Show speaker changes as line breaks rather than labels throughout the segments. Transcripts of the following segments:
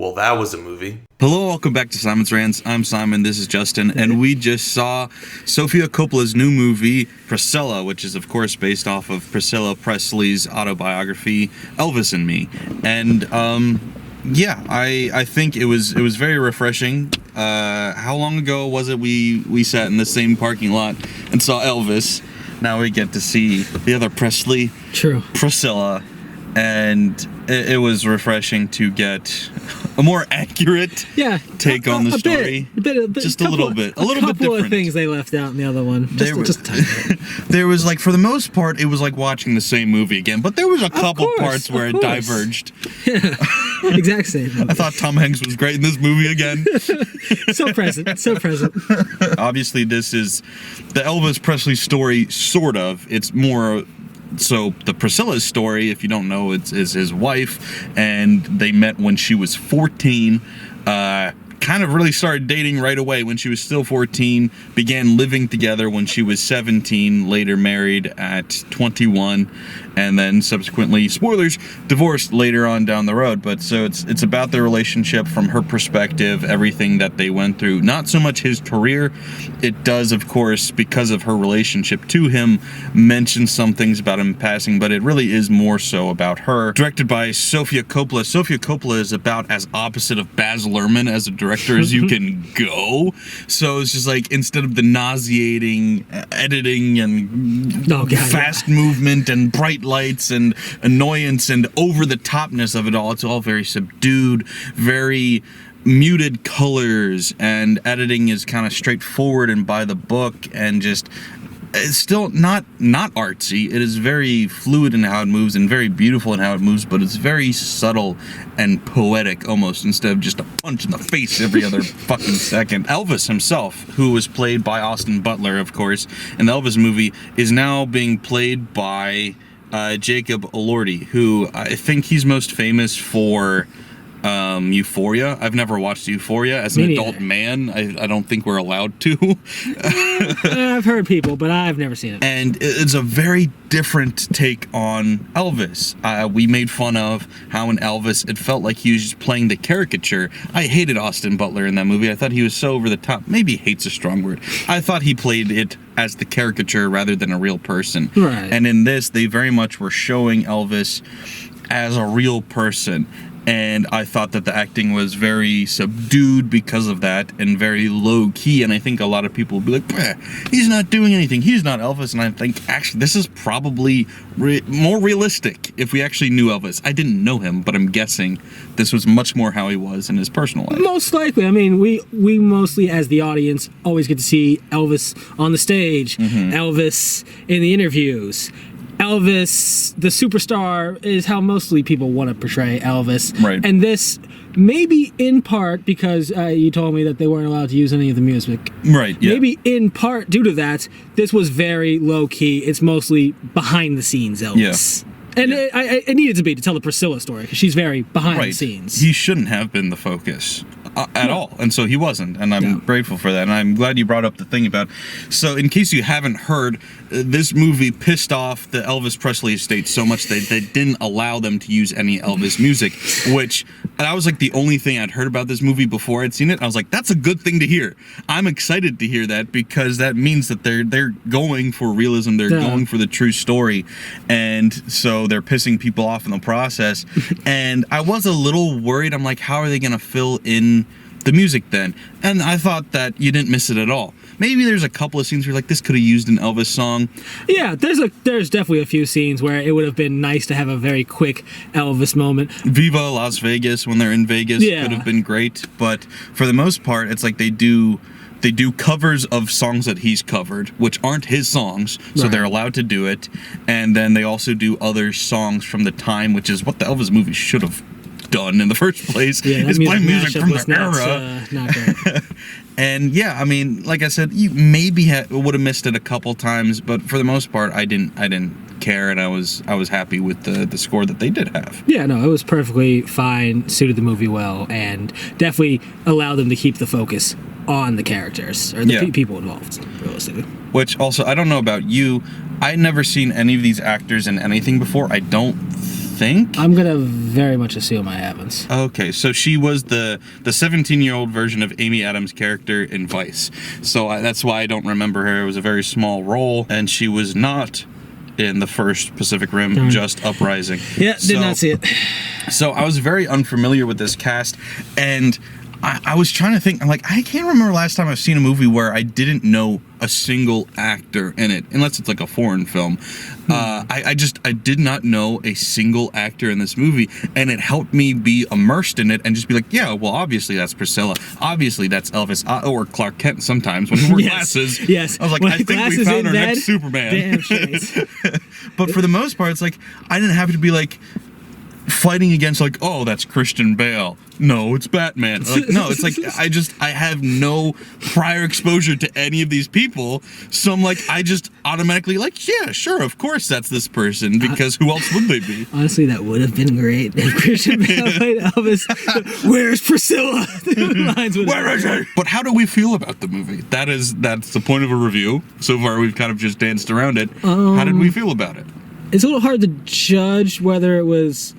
Well, that was a movie.
Hello, welcome back to SimonsRants. I'm Simon, this is Justin, and we just saw Sofia Coppola's new movie, Priscilla, which is, of course, based off of Priscilla Presley's autobiography, Elvis and Me. And, I think it was very refreshing. How long ago was it we sat in the same parking lot and saw Elvis? Now we get to see the other Presley, Priscilla, and it was refreshing to get a more accurate take on the story. Just a little bit different.
A couple of things they left out in the other one. Just a tiny bit.
There was, like, for the most part, it was like watching the same movie again, but there was a couple parts where it diverged.
Yeah, exact same movie.
I thought Tom Hanks was great in this movie again.
So present.
Obviously, this is the Elvis Presley story, sort of. It's more... So the Priscilla's story, if you don't know, is his wife, and they met when she was 14. Kind of really started dating right away when she was still 14, began living together when she was 17, later married at 21, and then subsequently, spoilers, divorced later on down the road. But so it's about their relationship from her perspective, everything that they went through. Not so much his career. It does, of course, because of her relationship to him, mention some things about him passing, but it really is more so about her. Directed by Sofia Coppola. Sofia Coppola is about as opposite of Baz Luhrmann as a director as you can go. So it's just like, instead of the nauseating editing and fast movement and bright lights and annoyance and over-the-topness of it all, it's all very subdued, very muted colors, and editing is kind of straightforward and by the book, and just... It's still not artsy. It is very fluid in how it moves and very beautiful in how it moves, but it's very subtle and poetic almost, instead of just a punch in the face every other fucking second. Elvis himself, who was played by Austin Butler, of course, in the Elvis movie, is now being played by Jacob Elordi, who I think he's most famous for... Euphoria. I've never watched Euphoria. As an adult man, I don't think we're allowed to.
I've heard people, but I've never seen it.
And it's a very different take on Elvis. We made fun of how in Elvis it felt like he was just playing the caricature. I hated Austin Butler in that movie. I thought he was so over the top. Maybe hate's a strong word. I thought he played it as the caricature rather than a real person.
Right.
And in this, they very much were showing Elvis as a real person. And I thought that the acting was very subdued because of that, and very low-key, and I think a lot of people will be like, he's not doing anything, he's not Elvis, and I think, actually, this is probably more realistic if we actually knew Elvis. I didn't know him, but I'm guessing this was much more how he was in his personal life.
Most likely. I mean, we mostly, as the audience, always get to see Elvis on the stage, Elvis in the interviews. Elvis, the superstar, is how mostly people want to portray Elvis.
Right.
And this, maybe in part because you told me that they weren't allowed to use any of the music.
Right, yeah.
Maybe in part due to that, this was very low-key. It's mostly behind-the-scenes Elvis. Yeah. And it needed to be to tell the Priscilla story, because she's very behind the scenes.
He shouldn't have been the focus at all, and so he wasn't, and I'm grateful for that, and I'm glad you brought up the thing about... So, in case you haven't heard, this movie pissed off the Elvis Presley estate so much that they didn't allow them to use any Elvis music, which... That was like the only thing I'd heard about this movie before I'd seen it. I was like, that's a good thing to hear. I'm excited to hear that, because that means that they're going for realism, they're going for the true story, and so they're pissing people off in the process. And I was a little worried. I'm like, how are they going to fill in the music then? And I thought that you didn't miss it at all. Maybe there's a couple of scenes where like, this could have used an Elvis song.
Yeah, there's definitely a few scenes where it would have been nice to have a very quick Elvis moment.
Viva Las Vegas, when they're in Vegas, could have been great. But for the most part, it's like they do covers of songs that he's covered, which aren't his songs, so they're allowed to do it. And then they also do other songs from the time, which is what the Elvis movie should have done in the first place.
Yeah,
is play music from the era.
Not great.
And yeah, I mean, like I said, you maybe would have missed it a couple times, but for the most part, I didn't care, and I was happy with the score that they did have.
Yeah, no, it was perfectly fine, suited the movie well, and definitely allowed them to keep the focus on the characters, or the people involved, realistically.
Which also, I don't know about you, I'd never seen any of these actors in anything before. I don't think.
I'm gonna very much assume I haven't.
Okay, so she was the 17-year-old version of Amy Adams' character in Vice. So that's why I don't remember her. It was a very small role, and she was not in the first Pacific Rim, just Uprising.
Yeah, did not see it.
So I was very unfamiliar with this cast, and I was trying to think, I'm like, I can't remember last time I've seen a movie where I didn't know a single actor in it, unless it's like a foreign film. I did not know a single actor in this movie, and it helped me be immersed in it and just be like, yeah, well, obviously that's Priscilla. Obviously that's Elvis, or Clark Kent sometimes when he wore glasses.
Yes.
I was like,
when
I think we found our next Superman.
Damn straight.
But for the most part, it's like, I didn't have to be like, fighting against like, oh, that's Christian Bale. No, it's Batman. Like, no, it's like I have no prior exposure to any of these people, so I'm like, I just automatically like, yeah, sure, of course that's this person, because who else would they be?
Honestly, that would have been great if Christian Bale played Elvis. Where's Priscilla?
Where is she? But how do we feel about the movie? That's the point of a review. So far, we've kind of just danced around it. How did we feel about it?
It's a little hard to judge whether it was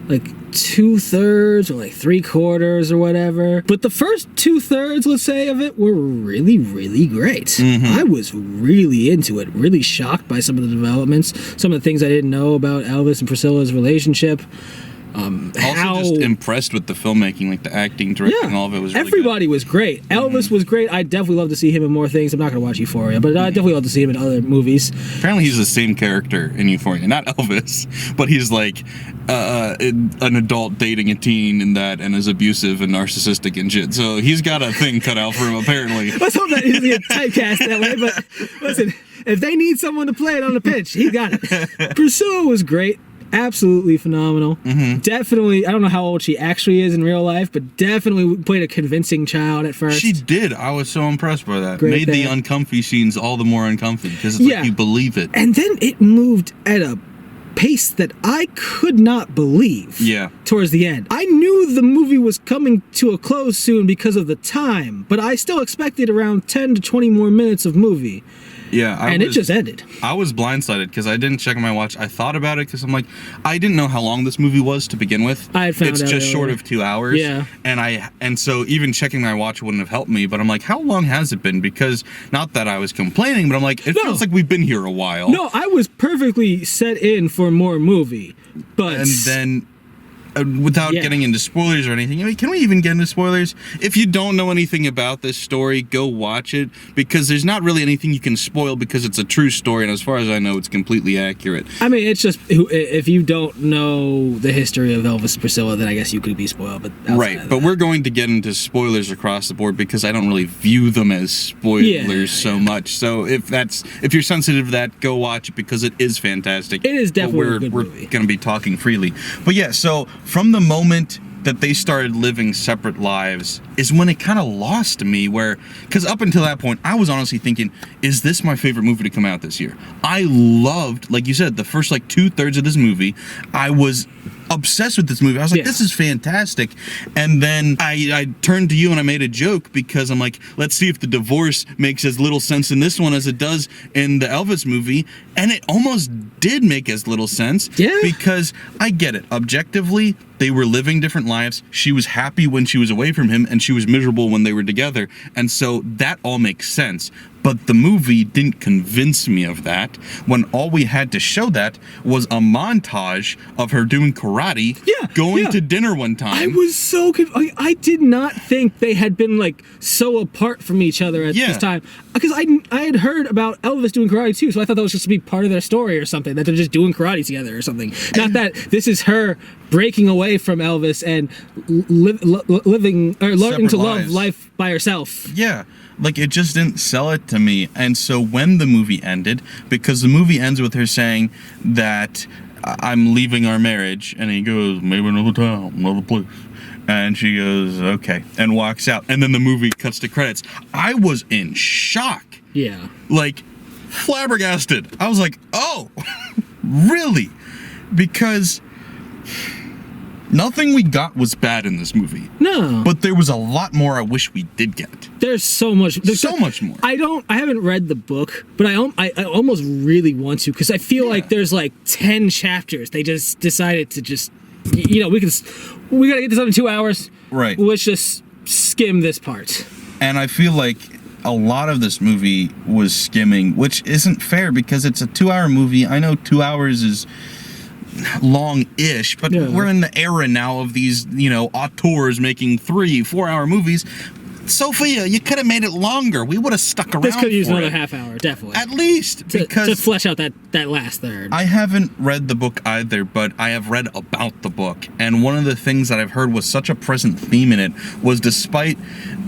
like 2/3 or like 3/4 or whatever, but the first 2/3, let's say, of it were really, really great. I was really into it, really shocked by some of the developments, some of the things I didn't know about Elvis and Priscilla's relationship.
Just impressed with the filmmaking, like the acting, directing, all of it was really
everybody was great. Elvis was great. I'd definitely love to see him in more things. I'm not going to watch Euphoria, but I'd definitely love to see him in other movies.
Apparently he's the same character in Euphoria, not Elvis, but he's like an adult dating a teen in that, and is abusive and narcissistic and shit. So he's got a thing cut out for him, apparently.
Let's hope that isn't a typecast that way, but listen, if they need someone to play it on the pitch, he got it. Priscilla was great. Absolutely phenomenal. Definitely, I don't know how old she actually is in real life, but definitely played a convincing child at first.
She did. I was so impressed by that.
Great
Made the uncomfy scenes all the more uncomfy, because it's like you believe it.
And then it moved at a pace that I could not believe. Towards the end, I knew the movie was coming to a close soon because of the time, but I still expected around 10 to 20 more minutes of movie.
Yeah,
it just ended.
I was blindsided because I didn't check my watch. I thought about it because I'm like, I didn't know how long this movie was to begin with.
I had found
it's
out
just
earlier.
short of 2 hours.
Yeah,
and so even checking my watch wouldn't have helped me. But I'm like, how long has it been? Because not that I was complaining, but I'm like, it feels like we've been here a while.
No, I was perfectly set in for more movie, but
and then. Without getting into spoilers or anything, I mean, can we even get into spoilers? If you don't know anything about this story, go watch it, because there's not really anything you can spoil, because it's a true story, and as far as I know, it's completely accurate.
I mean, it's just, if you don't know the history of Elvis Priscilla, then I guess you could be spoiled. But
but we're going to get into spoilers across the board, because I don't really view them as spoilers so much. So if you're sensitive to that, go watch it, because it is fantastic.
It is definitely a good movie.
We're going to be talking freely. But yeah, so from the moment that they started living separate lives is when it kind of lost me, because up until that point, I was honestly thinking, is this my favorite movie to come out this year? I loved, like you said, the first like 2/3 of this movie. I was obsessed with this movie. I was like, this is fantastic. And then I turned to you and I made a joke, because I'm like, let's see if the divorce makes as little sense in this one as it does in the Elvis movie. And it almost did make as little sense.
Yeah.
Because I get it. Objectively, they were living different lives. She was happy when she was away from him, and she was miserable when they were together. And so that all makes sense. But the movie didn't convince me of that, when all we had to show that was a montage of her doing karate, going to dinner one time.
I was so confused. I did not think they had been like so apart from each other at this time, because I had heard about Elvis doing karate too, so I thought that was just to be part of their story or something, that they're just doing karate together or something. Not that this is her breaking away from Elvis and living or learning to love life by herself.
Yeah. Like, it just didn't sell it to me. And so when the movie ended, because the movie ends with her saying that I'm leaving our marriage, and he goes, maybe another town, another place. And she goes, okay, and walks out. And then the movie cuts to credits. I was in shock.
Yeah.
Like, flabbergasted. I was like, oh, really? Because Nothing we got was bad in this movie.
No.
But there was a lot more I wish we did get.
There's so much.
So much more.
I haven't read the book, but I almost really want to, because I feel like there's like 10 chapters. They just decided to just, we gotta get this out in 2 hours.
Right.
Let's just skim this part.
And I feel like a lot of this movie was skimming, which isn't fair because it's a 2-hour movie. I know 2 hours is long-ish, but we're in the era now of these, auteurs making 3-4 hour movies. Sophia, you could have made it longer. We would have stuck around.
This could have used another
it.
half hour, definitely.
At least, because
to flesh out that last third.
I haven't read the book either, but I have read about the book. And one of the things that I've heard was such a present theme in it was, despite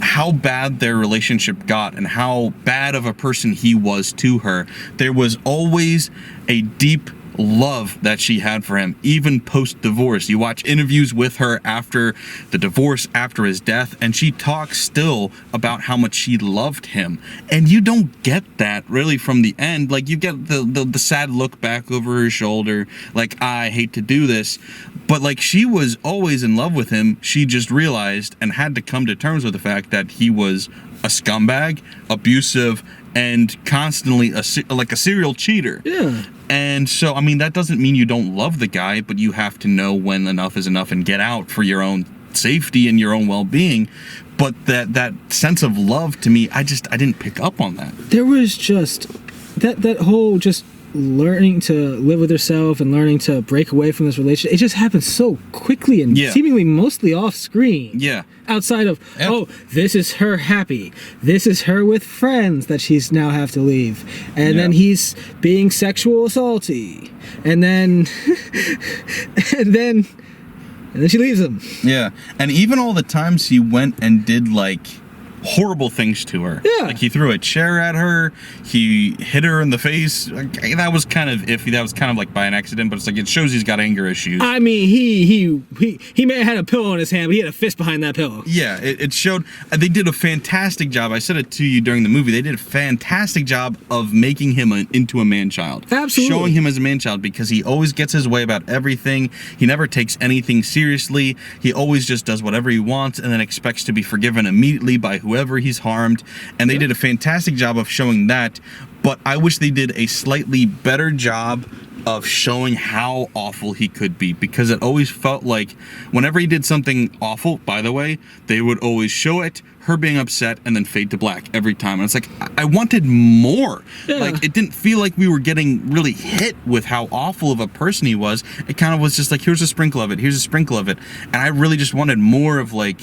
how bad their relationship got and how bad of a person he was to her, there was always a deep love that she had for him, even post-divorce. You watch interviews with her after the divorce, after his death, and she talks still about how much she loved him. And you don't get that really from the end. Like, you get the sad look back over her shoulder, like, I hate to do this, but like, she was always in love with him. She just realized and had to come to terms with the fact that he was a scumbag, abusive, and constantly a serial cheater.
Yeah.
And so, I mean, that doesn't mean you don't love the guy, but you have to know when enough is enough and get out for your own safety and your own well-being. But that sense of love, to me, I didn't pick up on that.
There was just that whole just learning to live with herself and learning to break away from this relationship. It just happened so quickly and seemingly mostly off screen.
Yeah.
Outside of, this is her happy. This is her with friends that she's now have to leave. And then he's being sexual assaulty. And then and then she leaves him.
Yeah. And even all the times he went and did like horrible things to her.
Yeah.
Like, he threw a chair at her, he hit her in the face. That was kind of iffy. That was kind of like by an accident, but it's like, it shows he's got anger issues.
I mean, he may have had a pillow in his hand, but he had a fist behind that pillow.
Yeah, it showed. They did a fantastic job. I said it to you during the movie. They did a fantastic job of making him into a man-child.
Absolutely.
Showing him as a man-child, because he always gets his way about everything. He never takes anything seriously. He always just does whatever he wants and then expects to be forgiven immediately by whoever he's harmed. And they did a fantastic job of showing that. But I wish they did a slightly better job of showing how awful he could be, because it always felt like whenever he did something awful, by the way, they would always show it, her being upset, and then fade to black every time. And it's like, I wanted more.
Yeah.
Like, it didn't feel like we were getting really hit with how awful of a person he was. It kind of was just like, here's a sprinkle of it, here's a sprinkle of it. And I really just wanted more of like...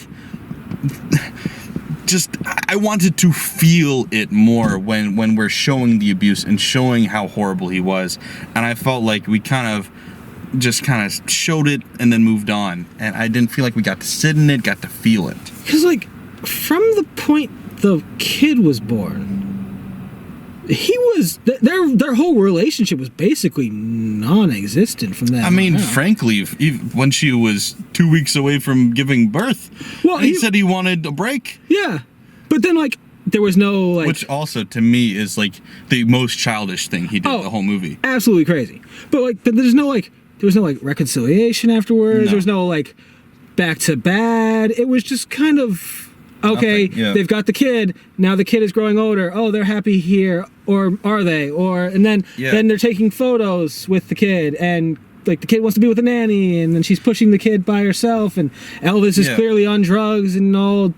I wanted to feel it more when we're showing the abuse and showing how horrible he was. And I felt like we kind of showed it and then moved on. And I didn't feel like we got to sit in it, got to feel it.
Because, like, from the point the kid was born, he was... Their whole relationship was basically non-existent from that.
I mean, frankly, when she was 2 weeks away from giving birth, he said he wanted a break.
Yeah. But then, like, there was no, like...
Which also, to me, is, like, the most childish thing he did the whole movie.
Absolutely crazy. But, like, there was no, like, reconciliation afterwards.
No.
There was no, like, back to bad. It was just kind of... Okay, they've got the kid. Now the kid is growing older. Oh, they're happy here, or are they? And then they're taking photos with the kid, and like the kid wants to be with a nanny, and then she's pushing the kid by herself, and Elvis is clearly on drugs and all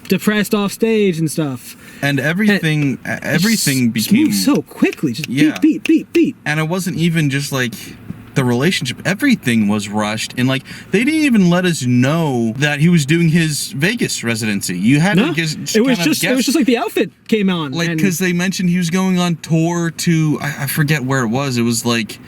depressed off stage and stuff.
And everything became
so quickly, just beat.
And it wasn't even just like the relationship, everything was rushed, and like they didn't even let us know that he was doing his Vegas residency. You had to guess. It was
just like the outfit came on,
like, because they mentioned he was going on tour to I forget where it was. It was like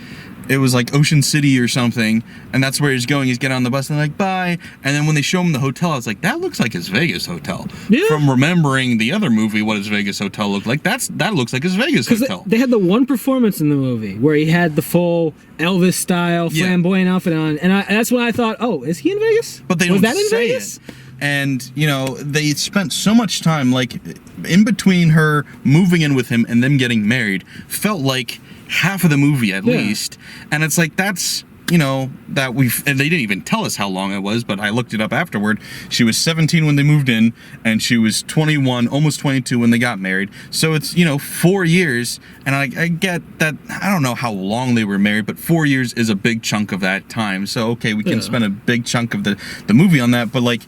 Ocean City or something, and that's where he's going. He's getting on the bus and they're like, bye. And then when they show him the hotel, I was like, that looks like his Vegas hotel. Yeah. From remembering the other movie, what his Vegas hotel looked like, that looks like his Vegas hotel.
They had the one performance in the movie where he had the full Elvis style flamboyant outfit on, and that's when I thought, oh, is he in Vegas?
But they don't say it. And, they spent so much time, like, in between her moving in with him and them getting married, felt like half of the movie at least. And it's like, that's you know, that and they didn't even tell us how long it was, but I looked it up afterward. She was 17 when they moved in, and she was 21, almost 22 when they got married. So it's, you know, 4 years, and I get that. I don't know how long they were married, but 4 years is a big chunk of that time. So, okay, we can spend a big chunk of the movie on that, but, like,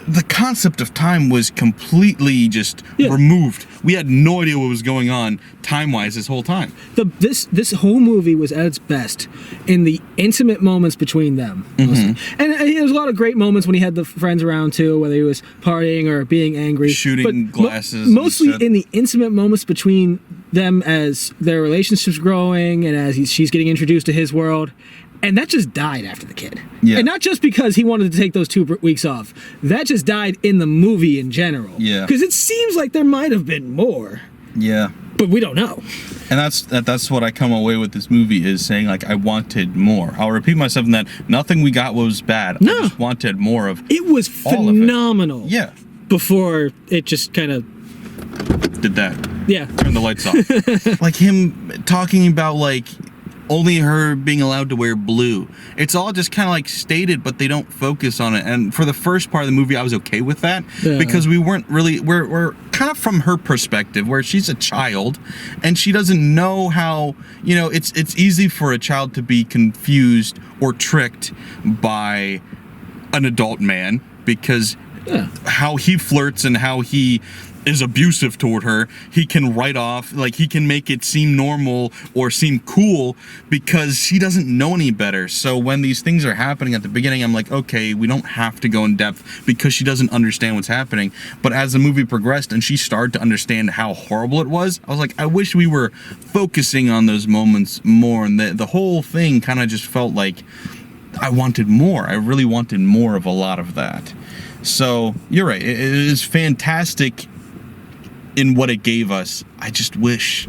the concept of time was completely just removed. We had no idea what was going on time-wise this whole time.
This whole movie was at its best in the intimate moments between them. And there was a lot of great moments when he had the friends around too, whether he was partying or being angry.
Shooting glasses.
Mostly in the intimate moments between them as their relationship's growing and as she's getting introduced to his world. And that just died after the kid. Yeah. And not just because he wanted to take those 2 weeks off. That just died in the movie in general. Yeah. Because it seems like there might have been more.
Yeah.
But we don't know.
And that's what I come away with this movie is saying, like, I wanted more. I'll repeat myself in that nothing we got was bad.
No.
I just wanted more of
it. Was phenomenal.
Yeah.
Before it just kind of
did that.
Yeah.
Turn the lights off. Like him talking about, like, only her being allowed to wear blue. It's all just kind of like stated, but they don't focus on it. And for the first part of the movie, I was okay with that because we weren't really, we're kind of from her perspective where she's a child and she doesn't know how, you know, it's easy for a child to be confused or tricked by an adult man because how he flirts and how he is abusive toward her, he can write off, like he can make it seem normal or seem cool because she doesn't know any better. So when these things are happening at the beginning, I'm like, okay, we don't have to go in depth because she doesn't understand what's happening. But as the movie progressed and she started to understand how horrible it was, I was like, I wish we were focusing on those moments more. And the whole thing kind of just felt like I wanted more. I really wanted more of a lot of that. So you're right. It is fantastic in what it gave us. I just wish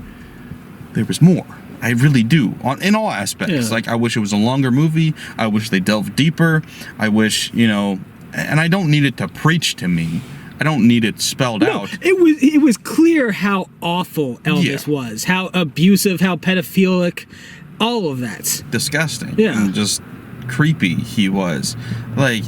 there was more. I really do, in all aspects. Yeah. Like, I wish it was a longer movie. I wish they delved deeper. I wish, you know, and I don't need it to preach to me. I don't need it spelled out.
It was clear how awful Elvis was, how abusive, how pedophilic, all of that.
Disgusting. Yeah. And just creepy he was. Like,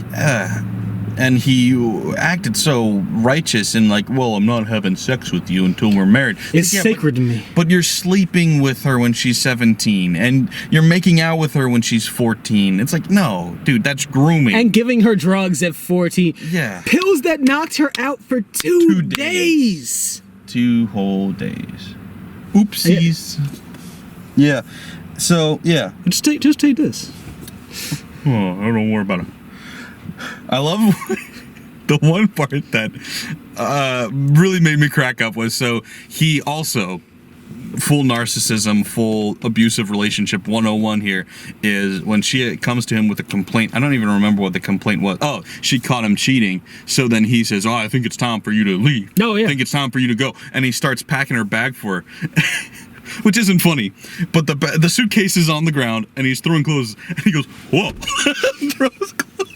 and he acted so righteous and like, well, I'm not having sex with you until we're married.
It's sacred to me.
But you're sleeping with her when she's 17 and you're making out with her when she's 14. It's like, no, dude, that's grooming.
And giving her drugs at 14.
Yeah.
Pills that knocked her out for 2 days.
2 whole days. Oopsies. Yeah. So, yeah.
Just take this.
Oh, I don't worry about it. I love the one part that really made me crack up was, so he also, full narcissism, full abusive relationship 101 here, is when she comes to him with a complaint. I don't even remember what the complaint was. Oh, she caught him cheating. So then he says, oh, I think it's time for you to leave.
Oh, yeah.
I think it's time for you to go. And he starts packing her bag for her. Which isn't funny, but the suitcase is on the ground and he's throwing clothes and he goes, whoa. Throws clothes.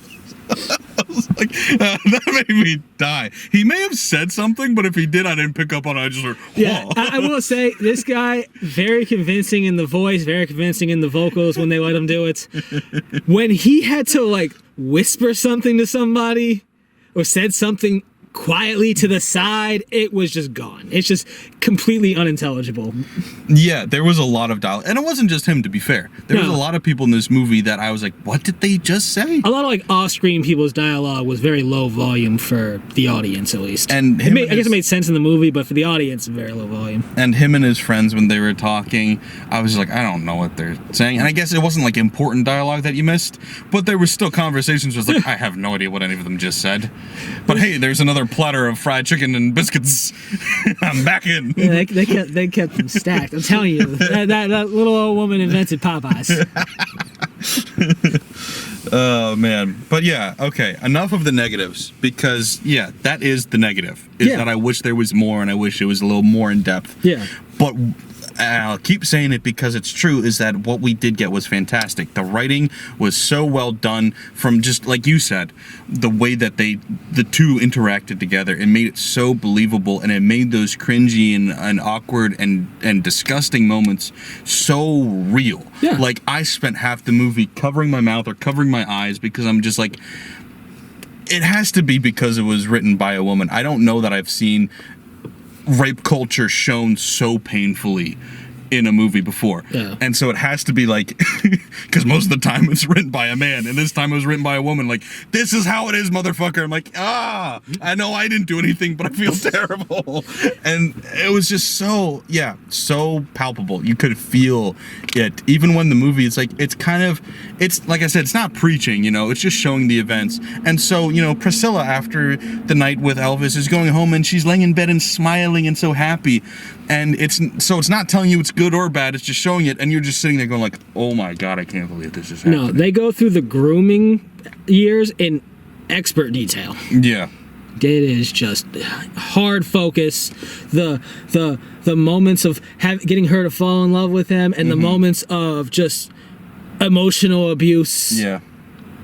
I was like, that made me die. He may have said something, but if he did, I didn't pick up on it. I just heard, whoa.
Yeah, I will say, this guy, very convincing in the voice, very convincing in the vocals when they let him do it. When he had to, like, whisper something to somebody or said something quietly to the side, it was just gone. It's just completely unintelligible.
Yeah, there was a lot of dialogue. And it wasn't just him, to be fair. There was a lot of people in this movie that I was like, what did they just say?
A lot of, like, off-screen people's dialogue was very low volume for the audience, at least.
And
I guess it made sense in the movie, but for the audience, very low volume.
And him and his friends, when they were talking, I was like, I don't know what they're saying. And I guess it wasn't, like, important dialogue that you missed, but there was still conversations where it's like, I have no idea what any of them just said. But hey, there's another platter of fried chicken and biscuits. I'm back in.
Yeah, they kept them stacked. I'm telling you, that little old woman invented Popeyes.
Oh man, but yeah, okay. Enough of the negatives, because yeah, that is the negative. Is that I wish there was more, and I wish it was a little more in depth.
Yeah.
But I'll keep saying it because it's true, is that what we did get was fantastic. The writing was so well done, from just like you said, the way that the two interacted together. It made it so believable, and it made those cringy and awkward and disgusting moments so real.
Yeah.
Like, I spent half the movie covering my mouth or covering my eyes because I'm just like, it has to be because it was written by a woman. I don't know that I've seen rape culture shown so painfully in a movie before.
Yeah.
And so it has to be like, because most of the time it's written by a man, and this time it was written by a woman. Like, this is how it is, motherfucker. I'm like, I know I didn't do anything, but I feel terrible. And it was just so palpable. You could feel it. Even when the movie, it's like, it's like I said, it's not preaching, it's just showing the events. And so, Priscilla, after the night with Elvis, is going home and she's laying in bed and smiling and so happy. And it's not telling you it's good or bad, it's just showing it, and you're just sitting there going like, oh my god, I can't believe this is happening.
No, they go through the grooming years in expert detail.
Yeah.
It is just hard focus. The moments of getting her to fall in love with him, and the moments of just emotional abuse.
Yeah.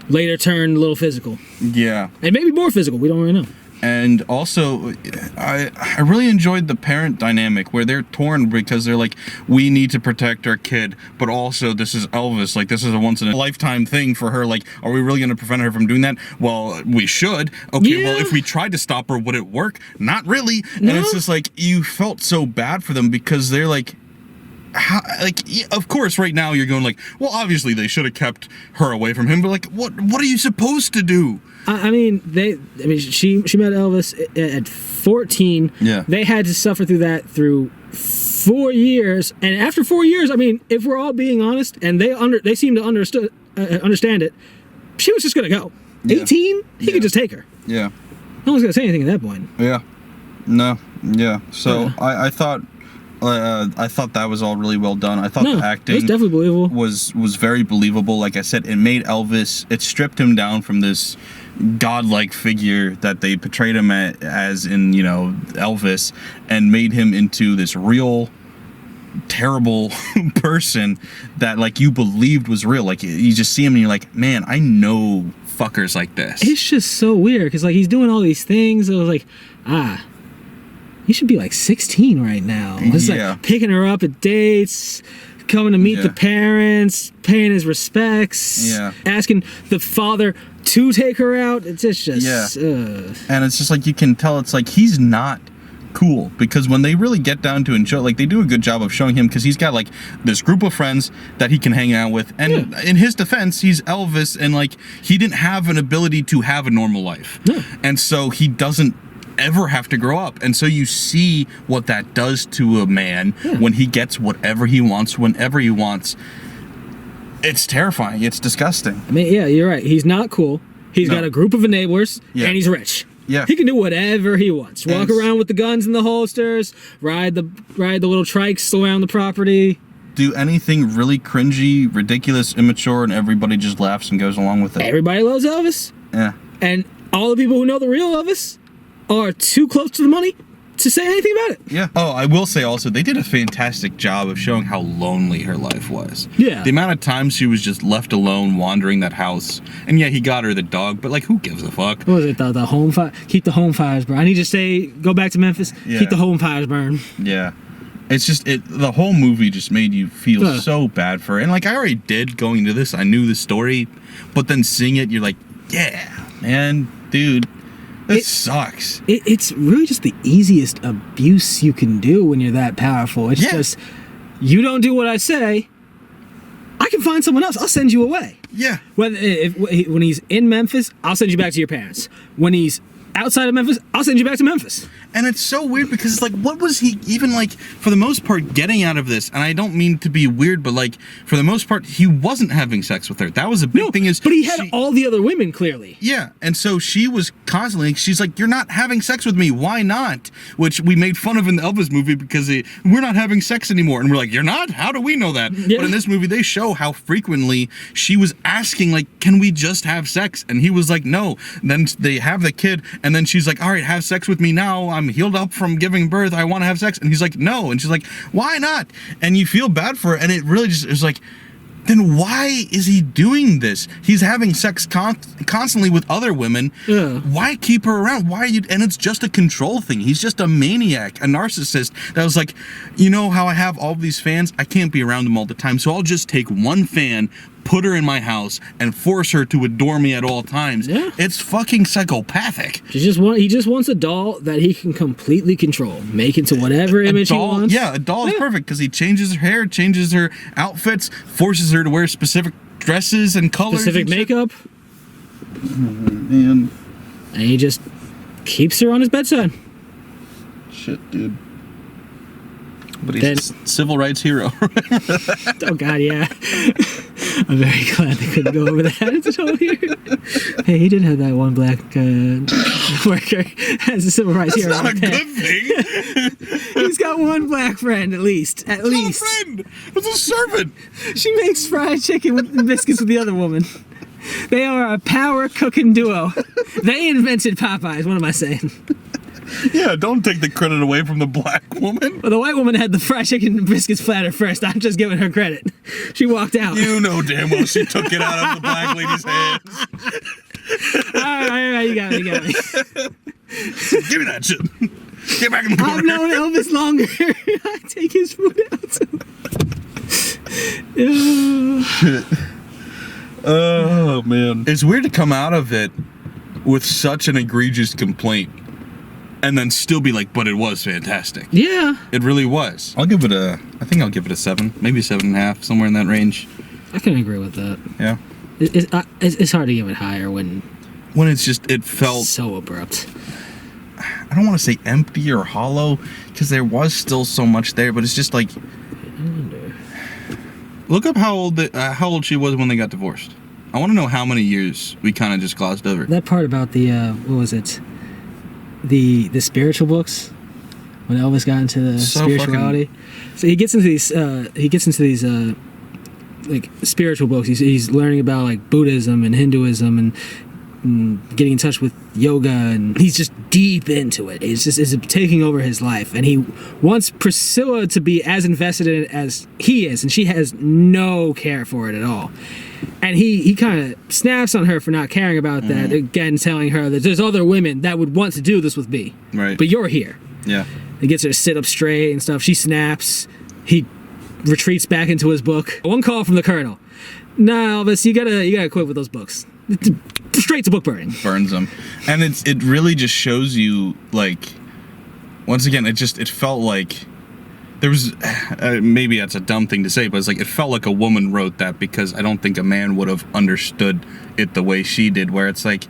Later turn a little physical.
Yeah.
And maybe more physical. We don't really know.
And also, I really enjoyed the parent dynamic where they're torn because they're like, we need to protect our kid, but also this is Elvis. Like, this is a once-in-a-lifetime thing for her. Like, are we really going to prevent her from doing that? Well, we should. Okay, well, if we tried to stop her, would it work? Not really. No. And it's just like, you felt so bad for them because they're like, of course, right now you're going like, well, obviously they should have kept her away from him, but like, what are you supposed to do?
I mean, she met Elvis at 14.
Yeah.
They had to suffer through that through 4 years, and after 4 years, I mean, if we're all being honest, and they seem to understand it, she was just gonna go.
Yeah.
18, he could just take her.
Yeah.
No one's gonna say anything at that point.
Yeah. No. Yeah. So I thought that was all really well done. I thought the acting
was definitely believable.
Was very believable. Like I said, it made Elvis. It stripped him down from this godlike figure that they portrayed him as in Elvis, and made him into this real terrible person that like you believed was real. Like, you just see him and you're like, man, I know fuckers like this.
It's just so weird because like he's doing all these things. It was like, he should be like 16 right now. It's like picking her up at dates, coming to meet the parents, paying his respects, asking the father to take her out. It's just
and it's just like, you can tell it's like he's not cool, because when they really get down to enjoy, like, they do a good job of showing him, because he's got like this group of friends that he can hang out with, and in his defense, he's Elvis, and like he didn't have an ability to have a normal life, and so he doesn't ever have to grow up. And so you see what that does to a man when he gets whatever he wants whenever he wants. It's terrifying. It's disgusting.
I mean, you're right. He's not cool. He's got a group of enablers, and he's rich.
Yeah.
He can do whatever he wants. Walk around with the guns in the holsters, ride the little trikes around the property.
Do anything really cringy, ridiculous, immature, and everybody just laughs and goes along with it.
Everybody loves Elvis.
Yeah.
And all the people who know the real Elvis are too close to the money to say anything about it.
Yeah. Oh, I will say also, they did a fantastic job of showing how lonely her life was.
Yeah.
The amount of times she was just left alone wandering that house. And yeah, he got her the dog, but like, who gives a fuck?
What was it, the home fire? Keep the home fires burn. I need to say, go back to Memphis, keep the home fires burn.
Yeah. It's just, the whole movie just made you feel so bad for her. And like, I already did going into this, I knew the story, but then seeing it, you're like, yeah, man, dude. It sucks.
It's really just the easiest abuse you can do when you're that powerful. It's just, you don't do what I say, I can find someone else. I'll send you away.
Yeah.
When he's in Memphis, I'll send you back to your parents. When he's outside of Memphis, I'll send you back to Memphis.
And it's so weird because it's like, what was he even like, for the most part, getting out of this? And I don't mean to be weird, but like, for the most part, he wasn't having sex with her. That was a big thing. But
he had all the other women, clearly.
Yeah, and so she was constantly, she's like, you're not having sex with me, why not? Which we made fun of in the Elvis movie because we're not having sex anymore. And we're like, you're not? How do we know that? Yeah. But in this movie, they show how frequently she was asking, like, can we just have sex? And he was like, no. Then they have the kid, And then she's like, all right, have sex with me now. I'm healed up from giving birth. I want to have sex. And he's like, no. And she's like, why not? And you feel bad for her. And it really just is like, then why is he doing this? He's having sex constantly with other women.
Yeah.
Why keep her around? Why are you? And it's just a control thing. He's just a maniac, a narcissist that was like, you know how I have all these fans? I can't be around them all the time. So I'll just take one fan, put her in my house, and force her to adore me at all times.
Yeah.
It's fucking psychopathic.
He just wants a doll that he can completely control, make into whatever image he wants.
Yeah, a doll is perfect because he changes her hair, changes her outfits, forces her to wear specific dresses and colors,
Specific
and shit.
makeup,
Man,
and he just keeps her on his bedside.
shit, dude. But he's a civil rights hero.
Oh God, yeah. I'm very glad they couldn't go over that until here. Hey, he did have that one black worker as a civil rights hero.
That's not a good thing.
He's got one black friend at least. At least.
Not a friend. It's a servant.
She makes fried chicken with biscuits with the other woman. They are a power cooking duo. They invented Popeyes. What am I saying?
Yeah, don't take the credit away from the black woman.
Well, the white woman had the fried chicken and biscuits platter first. I'm just giving her credit. She walked out.
You know damn well she took it out of the black lady's hands.
All right, you got me.
Give me that shit. Get back in the corner.
I've known Elvis longer. I take his food out.
Oh, man. It's weird to come out of it with such an egregious complaint and then still be like, but it was fantastic.
Yeah.
It really was. I think I'll give it a 7, maybe 7.5, somewhere in that range.
I can agree with that.
Yeah.
It's hard to give it higher when
it's just, it felt
so abrupt.
I don't want to say empty or hollow because there was still so much there, but it's just like, look up how old she was when they got divorced. I want to know how many years we kind of just glossed over.
That part about the what was it? The spiritual books, when Elvis got into the spirituality. So he gets into these like spiritual books. He's learning about like Buddhism and Hinduism and getting in touch with yoga, and he's just deep into it. It's taking over his life, and he wants Priscilla to be as invested in it as he is, and she has no care for it at all. And he kind of snaps on her for not caring about that, again telling her that there's other women that would want to do this with me,
right? But
you're here.
Yeah.
He gets her to sit up straight and stuff. She snaps. He retreats back into his book. One call from the colonel. Nah, Elvis, you gotta quit with those books. Straight to book burning.
Burns them. And it really just shows you, like, once again, it felt like there was, maybe that's a dumb thing to say, but it's like, it felt like a woman wrote that, because I don't think a man would have understood it the way she did, where it's like,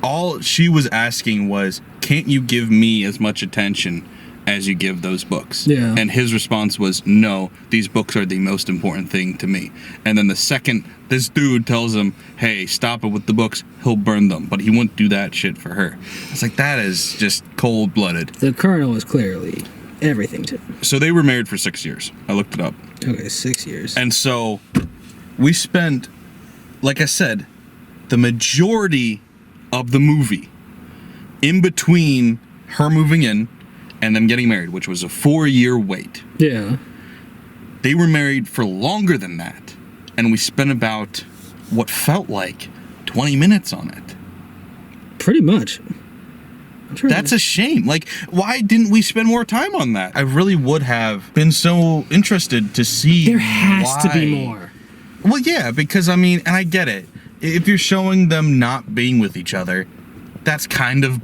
all she was asking was, can't you give me as much attention as you give those books?
Yeah.
And his response was, no, these books are the most important thing to me. And then the second this dude tells him, hey, stop it with the books, he'll burn them. But he wouldn't do that shit for her. It's like, that is just cold-blooded.
The colonel is clearly everything to him.
So they were married for 6 years. I looked it up.
Okay, 6 years.
And so we spent, like I said, the majority of the movie in between her moving in and them getting married, which was a 4-year wait.
Yeah.
They were married for longer than that. And we spent about what felt like 20 minutes on it.
Pretty much.
That's a shame. Like, why didn't we spend more time on that? I really would have been so interested to see.
There has to be more.
Well, yeah, because, I mean, and I get it. If you're showing them not being with each other, that's kind of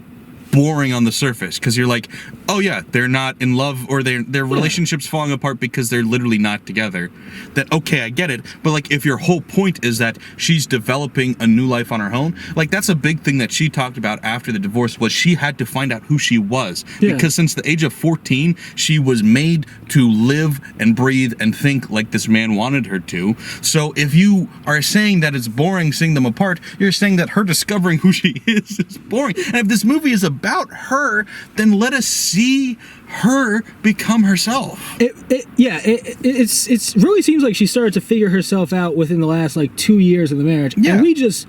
boring on the surface, because you're like, oh yeah, they're not in love, or their relationship's falling apart because they're literally not together. That, okay, I get it, but like, if your whole point is that she's developing a new life on her own, like, that's a big thing that she talked about after the divorce, was she had to find out who she was. Yeah. Because since the age of 14, she was made to live and breathe and think like this man wanted her to. So if you are saying that it's boring seeing them apart, you're saying that her discovering who she is boring. And if this movie is about her, then let us see her become herself.
It really seems like she started to figure herself out within the last like 2 years of the marriage.
Yeah.
And we just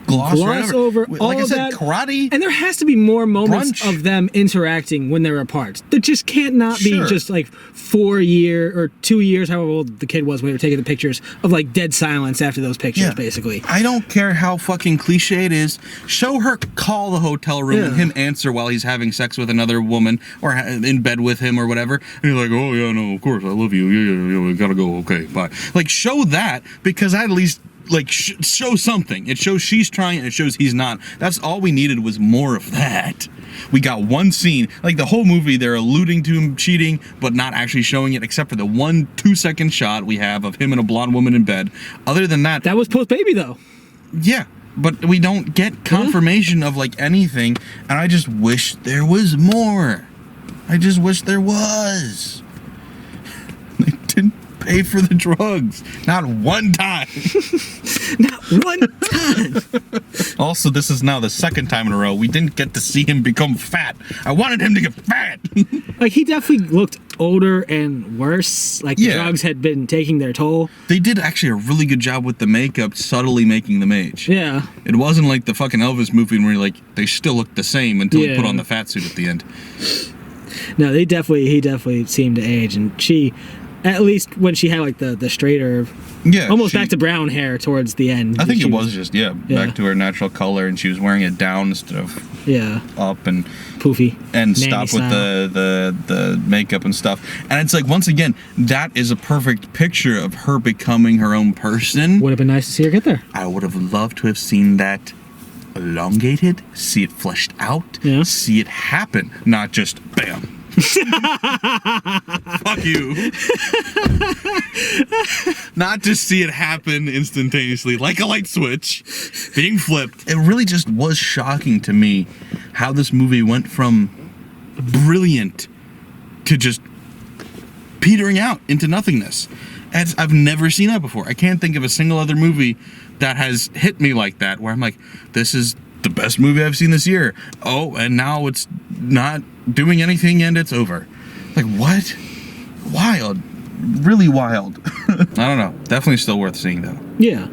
gloss right
over
like
all
I said,
that.
karate.
And there has to be more moments
Brunch.
of them interacting when they're apart. There just can't not be
Sure.
just like 4 year or 2 years, however old the kid was when they were taking the pictures, of like dead silence after those pictures, basically.
I don't care how fucking cliche it is. Show her call the hotel room and him answer while he's having sex with another woman or in bed with him or whatever. And he's like, oh yeah, no, of course, I love you. Yeah, we gotta go. Okay, bye. Like, show that, because at least like show something. It shows she's trying and it shows he's not. That's all we needed, was more of that. We got one scene. Like, the whole movie, they're alluding to him cheating, but not actually showing it, except for the 1 2-second shot we have of him and a blonde woman in bed. Other than that,
That was post-baby, though.
yeah, but we don't get confirmation of like anything, and I just wish there was more. I just wish there was. They didn't pay for the drugs. Not one time.
Not one time.
Also, this is now the second time in a row we didn't get to see him become fat. I wanted him to get fat.
Like, he definitely looked older and worse. Like, the drugs had been taking their toll.
They did actually a really good job with the makeup, subtly making them age.
Yeah.
It wasn't like the fucking Elvis movie where like they still looked the same until he put on the fat suit at the end.
No, he definitely seemed to age, and she, at least when she had like the straighter, almost back to brown hair towards the end.
I think it was just back to her natural color, and she was wearing it down instead of up and
poofy
and stop with the makeup and stuff. And it's like, once again, that is a perfect picture of her becoming her own person.
Would have been nice to see her get there.
I would have loved to have seen that elongated, see it fleshed out, see it happen, not just bam. Fuck you. Not just see it happen instantaneously like a light switch being flipped. It really just was shocking to me how this movie went from brilliant to just petering out into nothingness. And I've never seen that before. I can't think of a single other movie that has hit me like that, where I'm like, this is the best movie I've seen this year. Oh, and now it's not doing anything and it's over. Like, what? Wild. Really wild. I don't know. Definitely still worth seeing, though.
Yeah.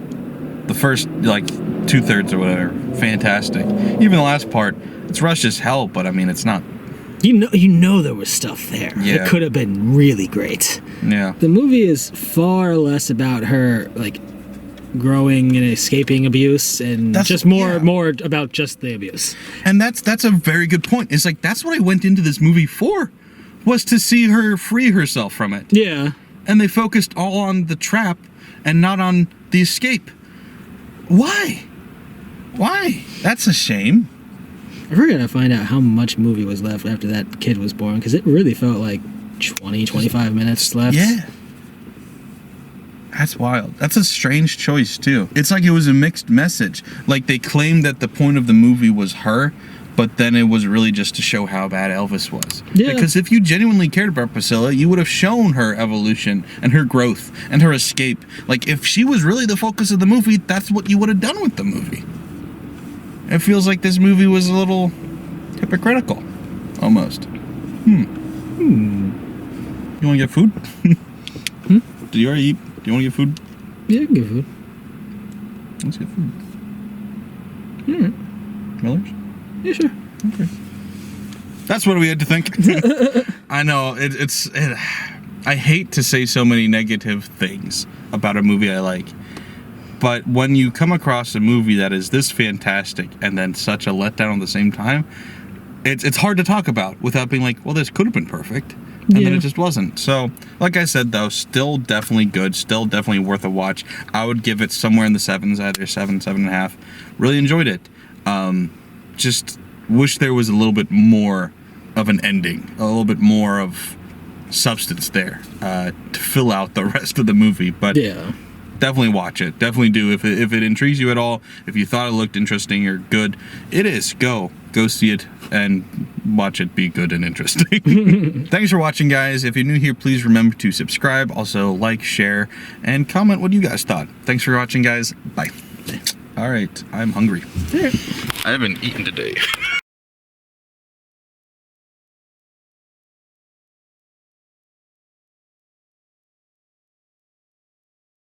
The first, like, 2/3 or whatever, fantastic. Even the last part, it's rushed as hell, but I mean, it's not.
You know there was stuff there.
Yeah.
It could have been really great.
Yeah.
The movie is far less about her, like, growing and escaping abuse, and just more about just the abuse.
And that's a very good point. It's like, that's what I went into this movie for, was to see her free herself from it.
Yeah.
And they focused all on the trap and not on the escape. Why? That's a shame.
I forgot to find out how much movie was left after that kid was born, because it really felt like 25 minutes left.
Yeah. That's wild. That's a strange choice, too. It's like it was a mixed message. Like, they claimed that the point of the movie was her, but then it was really just to show how bad Elvis was.
Yeah.
Because if you genuinely cared about Priscilla, you would have shown her evolution and her growth and her escape. Like, if she was really the focus of the movie, that's what you would have done with the movie. It feels like this movie was a little hypocritical, almost. You want to get food? Did you already eat? Do you want to get food?
Yeah, I can get food.
Let's get food. Miller's?
Yeah, sure.
Okay. That's what we had to think. I know, I hate to say so many negative things about a movie I like, but when you come across a movie that is this fantastic and then such a letdown at the same time, it's hard to talk about without being like, well, this could have been perfect. And then it just wasn't. So, like I said, though, still definitely good. Still definitely worth a watch. I would give it somewhere in the 7s, either 7, 7.5. Really enjoyed it. Just wish there was a little bit more of an ending. A little bit more of substance there to fill out the rest of the movie. But definitely watch it. Definitely do. If it intrigues you at all, if you thought it looked interesting or good, it is. Go see it and watch it be good and interesting. Thanks for watching, guys. If you're new here, please remember to subscribe. Also, like, share, and comment what you guys thought. Thanks for watching, guys. Bye. All right, I'm hungry. I haven't eaten today.